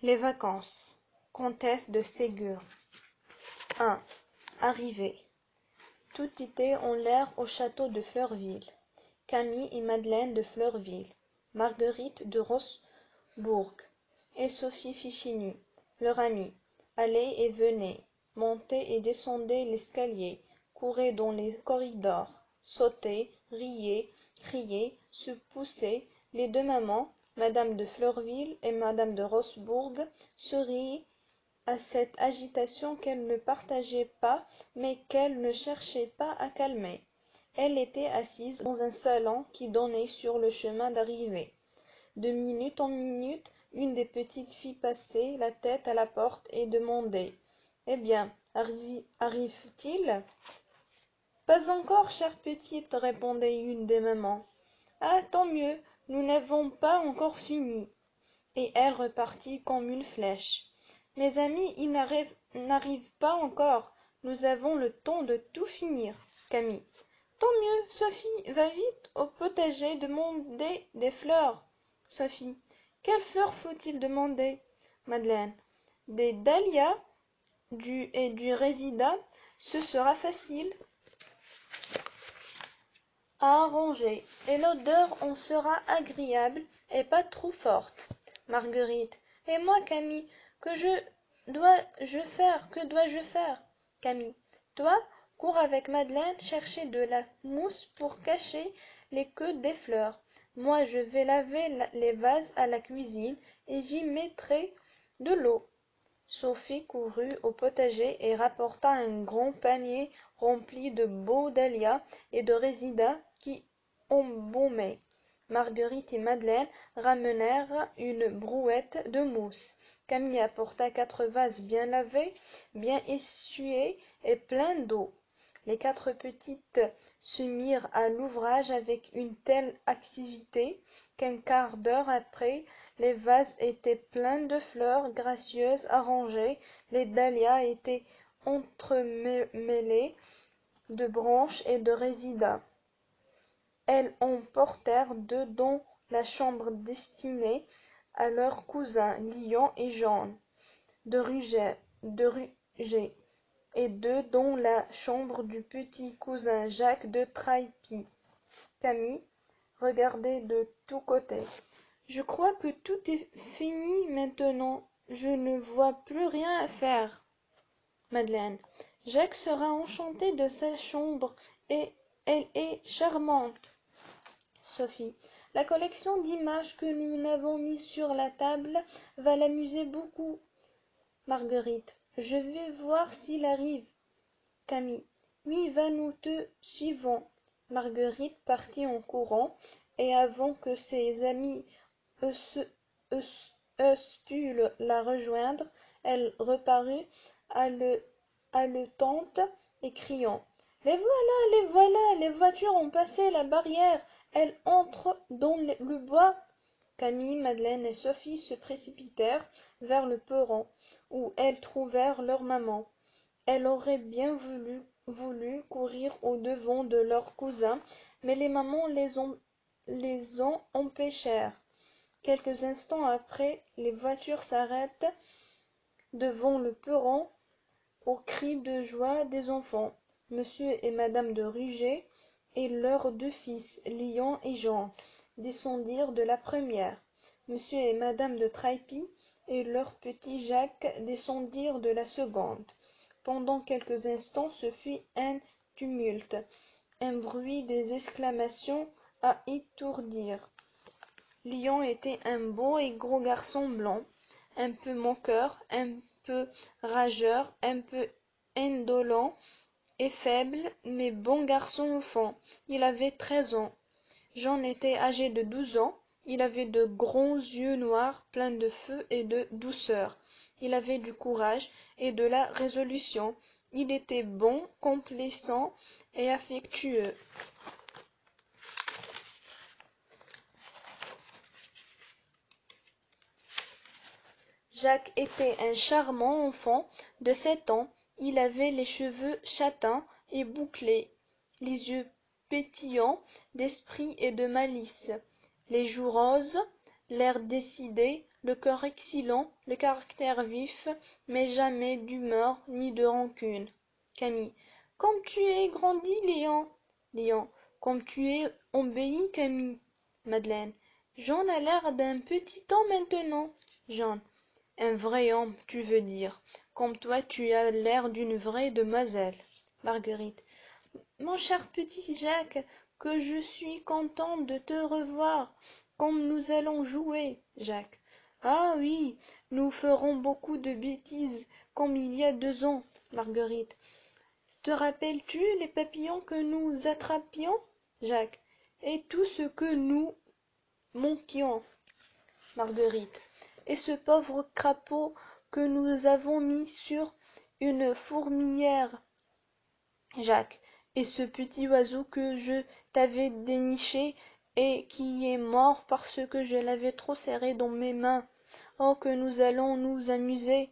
Les vacances. Comtesse de Ségur. 1. Arrivée. Tout était en l'air au château de Fleurville. Camille et Madeleine de Fleurville, Marguerite de Rossbourg et Sophie Fichini, leur amie, allaient et venaient, montaient et descendaient l'escalier, couraient dans les corridors, sautaient, riaient, criaient, se poussaient, les deux mamans, madame de Fleurville et madame de Rossbourg, souriaient à cette agitation qu'elles ne partageaient pas, mais qu'elles ne cherchaient pas à calmer. Elle était assise dans un salon qui donnait sur le chemin d'arrivée. De minute en minute, une des petites filles passait la tête à la porte et demandait « Eh bien, arrive-t-il » ? « Pas encore, chère petite, répondait une des mamans. « Ah, tant mieux, nous n'avons pas encore fini. » Et elle repartit comme une flèche. « Mes amis, ils n'arrivent pas encore. Nous avons le temps de tout finir. » Camille. « Tant mieux, Sophie, va vite au potager demander des fleurs. » Sophie. « Quelles fleurs faut-il demander ?» Madeleine. « Des dahlias et du résidat, ce sera facile à arranger, et l'odeur en sera agréable et pas trop forte. Marguerite. « Et moi, Camille, que dois-je faire Camille. « Toi, cours avec Madeleine chercher de la mousse pour cacher les queues des fleurs. Moi, je vais laver les vases à la cuisine et j'y mettrai de l'eau. » Sophie courut au potager et rapporta un grand panier rempli de beaux dahlias et de résidas qui embaumaient. Marguerite et Madeleine ramenèrent une brouette de mousse. Camille apporta 4 vases bien lavés, bien essuyés et pleins d'eau. Les 4 petites se mirent à l'ouvrage avec une telle activité qu'un quart d'heure après, les vases étaient pleins de fleurs gracieuses arrangées, les dahlias étaient entremêlés de branches et de résidas. Elles en portèrent 2 dans la chambre destinée à leurs cousins Lion et Jean de Ruget, et 2 dans la chambre du petit cousin Jacques de Trailly. Camille regardait de tous côtés. « Je crois que tout est fini maintenant. Je ne vois plus rien à faire. » Madeleine. « Jacques sera enchanté de sa chambre et elle est charmante. » Sophie. « La collection d'images que nous avons mise sur la table va l'amuser beaucoup. » Marguerite. « Je vais voir s'il arrive. » Camille. « Oui, va, nous te suivons. » Marguerite partit en courant, et avant que ses amis eussent pu la rejoindre, elle reparut haletante et criant « Les voilà, les voitures ont passé la barrière, elles entrent dans le bois. » Camille, Madeleine et Sophie se précipitèrent vers le perron, où elles trouvèrent leur maman. Elles auraient bien voulu courir au-devant de leurs cousins, mais les mamans les en empêchèrent. Quelques instants après, les voitures s'arrêtent devant le perron aux cris de joie des enfants. Monsieur et madame de Ruget et leurs 2 fils, Lion et Jean, descendirent de la première. Monsieur et madame de Trailly et leur petit Jacques descendirent de la seconde. Pendant quelques instants, ce fut un tumulte, un bruit, des exclamations à étourdir. Lion était un beau et gros garçon blanc, un peu moqueur, un peu rageur, un peu indolent et faible, mais bon garçon au fond. Il avait 13 ans. Jean était âgé de 12 ans. Il avait de grands yeux noirs pleins de feu et de douceur. Il avait du courage et de la résolution. Il était bon, complaisant et affectueux. Jacques était un charmant enfant de 7 ans. Il avait les cheveux châtains et bouclés, les yeux pétillants d'esprit et de malice, les joues roses, l'air décidé, le cœur excellent, le caractère vif, mais jamais d'humeur ni de rancune. Camille. Comme tu es grandi, Léon. Léon. Comme tu es embelli, Camille. Madeleine. Jean a l'air d'un petit homme maintenant. Jean. Un vrai homme, tu veux dire. Comme toi, tu as l'air d'une vraie demoiselle. Marguerite. Mon cher petit Jacques, que je suis content de te revoir, comme nous allons jouer. Jacques. Ah oui, nous ferons beaucoup de bêtises, comme il y a 2 ans. Marguerite. Te rappelles-tu les papillons que nous attrapions? Jacques. Et tout ce que nous manquions. Marguerite. Et ce pauvre crapaud que nous avons mis sur une fourmilière. Jacques. Et ce petit oiseau que je t'avais déniché et qui est mort parce que je l'avais trop serré dans mes mains. Oh, que nous allons nous amuser,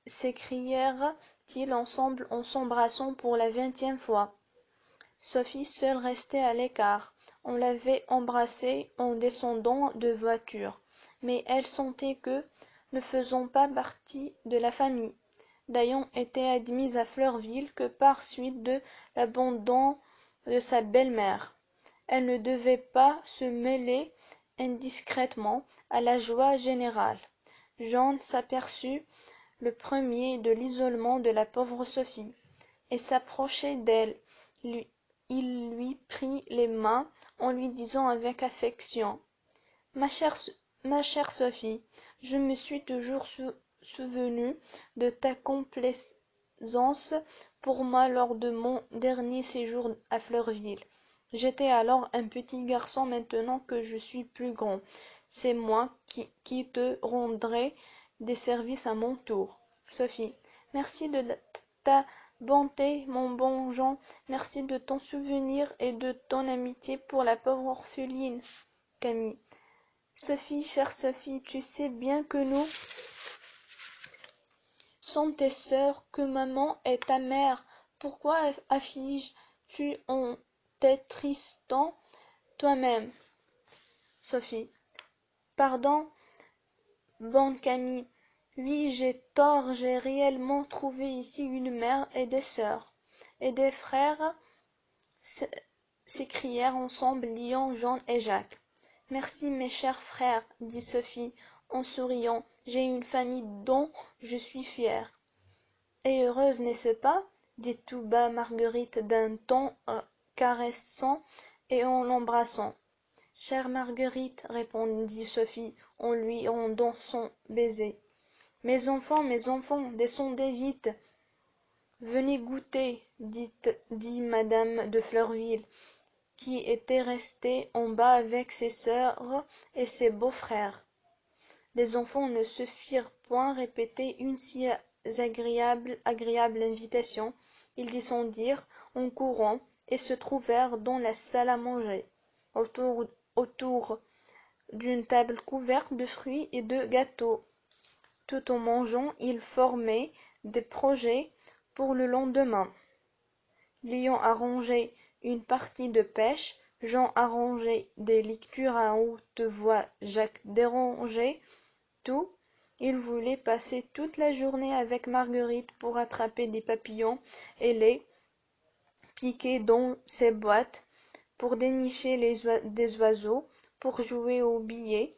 s'écrièrent-ils ensemble en s'embrassant pour la 20e fois. Sophie seule restait à l'écart. On l'avait embrassée en descendant de voiture, mais elle sentait que, ne faisant pas partie de la famille, Daillon était admise à Fleurville que par suite de l'abandon de sa belle-mère. Elle ne devait pas se mêler indiscrètement à la joie générale. Jean s'aperçut le premier de l'isolement de la pauvre Sophie, et s'approchait d'elle. Il lui prit les mains en lui disant avec affection: ma chère Sophie, je me suis toujours souvenu de ta complaisance pour moi lors de mon dernier séjour à Fleurville. J'étais alors un petit garçon, maintenant que je suis plus grand. C'est moi qui te rendrai des services à mon tour. Sophie. Merci de ta bonté, mon bon Jean. Merci de ton souvenir et de ton amitié pour la pauvre orpheline. Camille. Sophie, chère Sophie, tu sais bien que nous sommes tes sœurs, que maman est ta mère. Pourquoi affliges-tu en t'attristant toi-même? Sophie. Pardon, bonne Camille. Oui, j'ai tort, j'ai réellement trouvé ici une mère et des sœurs. Et des frères, s'écrièrent ensemble Léon, Jean et Jacques. Merci, mes chers frères, dit Sophie en souriant. J'ai une famille dont je suis fière. Et heureuse, n'est-ce pas? dit tout bas Marguerite d'un ton caressant et en l'embrassant. Chère Marguerite, répondit Sophie en lui rendant son baiser. Mes enfants, descendez vite. Venez goûter, dit madame de Fleurville, qui était restée en bas avec ses sœurs et ses beaux-frères. Les enfants ne se firent point répéter une si agréable invitation. Ils descendirent en courant et se trouvèrent dans la salle à manger, autour d'une table couverte de fruits et de gâteaux. Tout en mangeant, ils formaient des projets pour le lendemain. Léon arrangeait une partie de pêche, Jean arrangeait des lectures à haute voix, Jacques dérangeait tout. Il voulait passer toute la journée avec Marguerite pour attraper des papillons et les piquer dans ses boîtes, pour dénicher des oiseaux, pour jouer aux billets,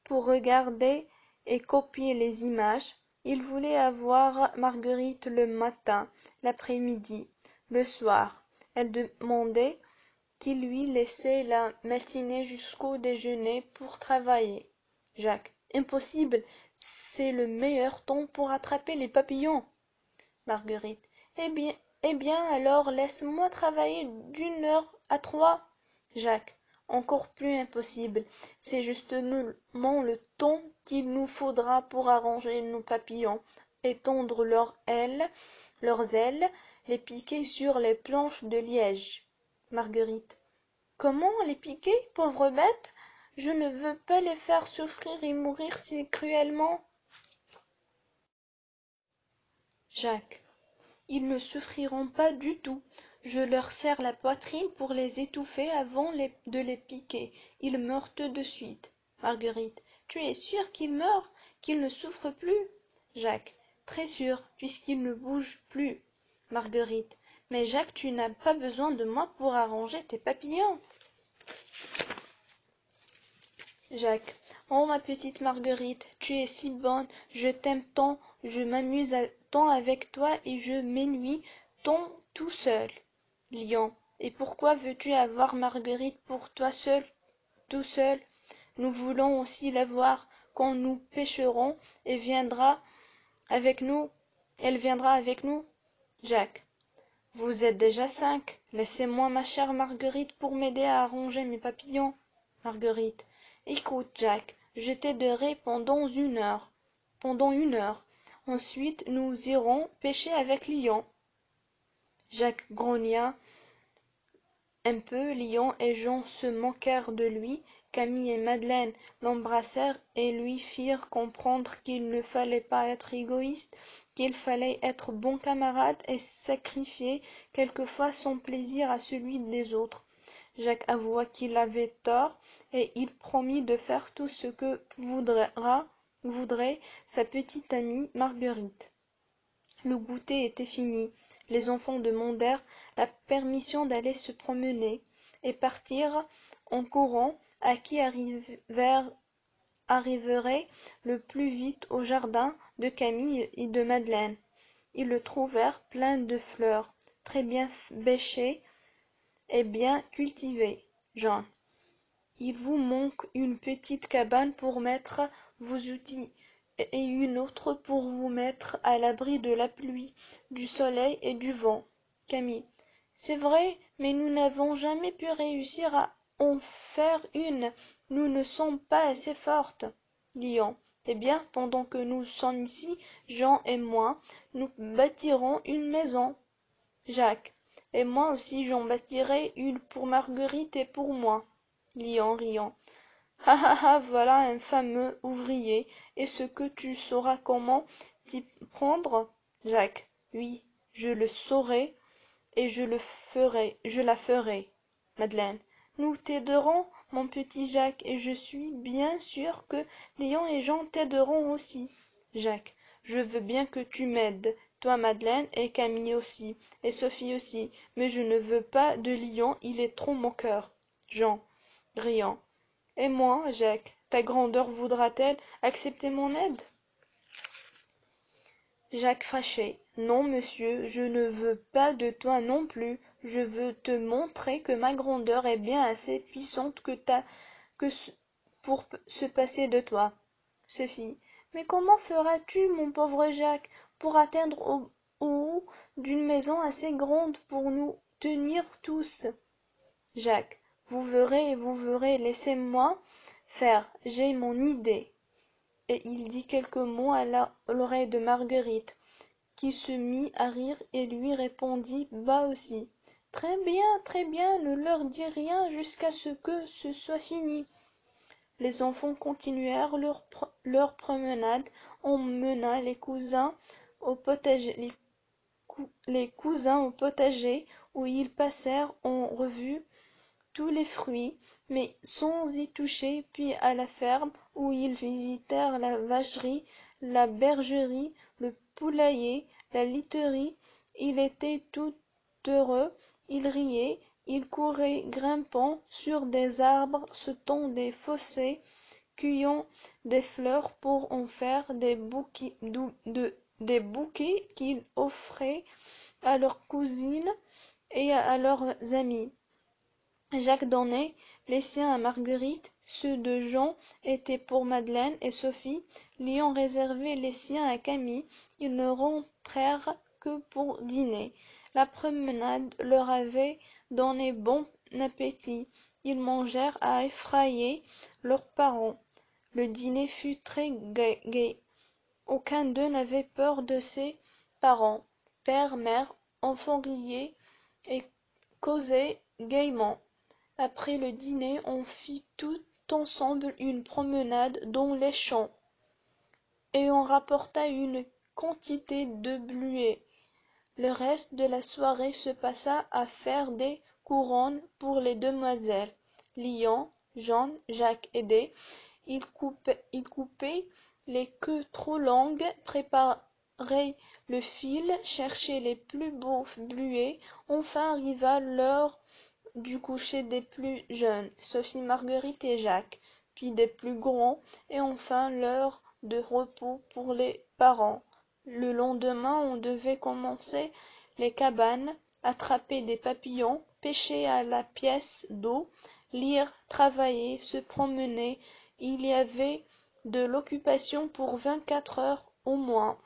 pour regarder et copier les images. Il voulait avoir Marguerite le matin, l'après-midi, le soir. Elle demandait qu'il lui laissait la matinée jusqu'au déjeuner pour travailler. Jacques. Impossible, c'est le meilleur temps pour attraper les papillons. Marguerite. Eh bien alors laisse-moi travailler d'1 heure à 3. Jacques. Encore plus impossible, c'est justement le temps qu'il nous faudra pour arranger nos papillons, étendre leurs ailes, les piquer sur les planches de liège. Marguerite. Comment les piquer, pauvres bêtes? Je ne veux pas les faire souffrir et mourir si cruellement. Jacques. Ils ne souffriront pas du tout. Je leur serre la poitrine pour les étouffer avant de les piquer. Ils meurent de suite. Marguerite. tu es sûr qu'il meurt, qu'il ne souffre plus? Jacques. Très sûr, puisqu'il ne bouge plus. Marguerite. Mais Jacques, tu n'as pas besoin de moi pour arranger tes papillons. Jacques. Oh ma petite Marguerite, tu es si bonne, je t'aime tant, je m'amuse tant avec toi et je m'ennuie tant tout seul. Lion. Et pourquoi veux-tu avoir Marguerite pour toi seul, tout seul? Nous voulons aussi la voir quand nous pêcherons et viendra avec nous. Elle viendra avec nous. Jacques. Vous êtes déjà 5. Laissez-moi ma chère Marguerite pour m'aider à arranger mes papillons. Marguerite. Écoute, Jacques, je t'aiderai pendant 1 heure. Pendant 1 heure. Ensuite, nous irons pêcher avec Lion. Jacques grogna un peu. Lion et Jean se moquèrent de lui. Camille et Madeleine l'embrassèrent et lui firent comprendre qu'il ne fallait pas être égoïste, qu'il fallait être bon camarade et sacrifier quelquefois son plaisir à celui des autres. Jacques avoua qu'il avait tort et il promit de faire tout ce que voudrait sa petite amie Marguerite. Le goûter était fini. Les enfants demandèrent la permission d'aller se promener et partirent en courant, à qui arriverait le plus vite au jardin de Camille et de Madeleine. Ils le trouvèrent plein de fleurs, très bien bêchées et bien cultivées. Jean. Il vous manque une petite cabane pour mettre vos outils et une autre pour vous mettre à l'abri de la pluie, du soleil et du vent. Camille. C'est vrai, mais nous n'avons jamais pu réussir à en faire une. Nous ne sommes pas assez fortes. Lion. Eh bien, pendant que nous sommes ici, Jean et moi, nous bâtirons une maison. Jacques. Et moi aussi j'en bâtirai une pour Marguerite et pour moi. Lion riant. Ha ha ha, voilà un fameux ouvrier. Est-ce que tu sauras comment t'y prendre? Jacques. Oui, je le saurai et je la ferai. Madeleine. Nous t'aiderons, mon petit Jacques, et je suis bien sûre que Léon et Jean t'aideront aussi. Jacques. Je veux bien que tu m'aides, toi Madeleine, et Camille aussi, et Sophie aussi, mais je ne veux pas de Lion, il est trop moqueur. Jean. Riant. Et moi, Jacques, ta grandeur voudra-t-elle accepter mon aide? Jacques fâché. Non, monsieur, je ne veux pas de toi non plus. Je veux te montrer que ma grandeur est bien assez puissante pour se passer de toi. Sophie. Mais comment feras-tu, mon pauvre Jacques, pour atteindre au haut d'une maison assez grande pour nous tenir tous? Jacques. Vous verrez, laissez-moi faire, j'ai mon idée. Et il dit quelques mots à l'oreille de Marguerite, qui se mit à rire et lui répondit bas aussi. Très bien, ne leur dis rien jusqu'à ce que ce soit fini. Les enfants continuèrent leur promenade. On mena les cousins au potager, les cousins au potager où ils passèrent en revue tous les fruits, mais sans y toucher, puis à la ferme, où ils visitèrent la vacherie, la bergerie, le poulailler, la literie. Il était tout heureux, il riait, il courait grimpant sur des arbres, sautant des fossés, cueillant des fleurs pour en faire des bouquets qu'ils offraient à leurs cousines et à leurs amis. Jacques donnait les siens à Marguerite, ceux de Jean étaient pour Madeleine et Sophie, Léon réservait les siens à Camille. Ils ne rentrèrent que pour dîner. La promenade leur avait donné bon appétit. Ils mangèrent à effrayer leurs parents. Le dîner fut très gai. Aucun d'eux n'avait peur de ses parents. Père, mère, enfants riaient et causaient gaiement. Après le dîner, on fit tout ensemble une promenade dans les champs, et on rapporta une quantité de bleuets. Le reste de la soirée se passa à faire des couronnes pour les demoiselles. Lion, Jean, Jacques aidés, Ils coupaient les queues trop longues, préparaient le fil, cherchaient les plus beaux bleuets. Enfin arriva l'heure du coucher des plus jeunes, Sophie, Marguerite et Jacques, puis des plus grands, et enfin l'heure de repos pour les parents. Le lendemain on devait commencer les cabanes, attraper des papillons, pêcher à la pièce d'eau, lire, travailler, se promener. Il y avait de l'occupation pour 24 heures au moins.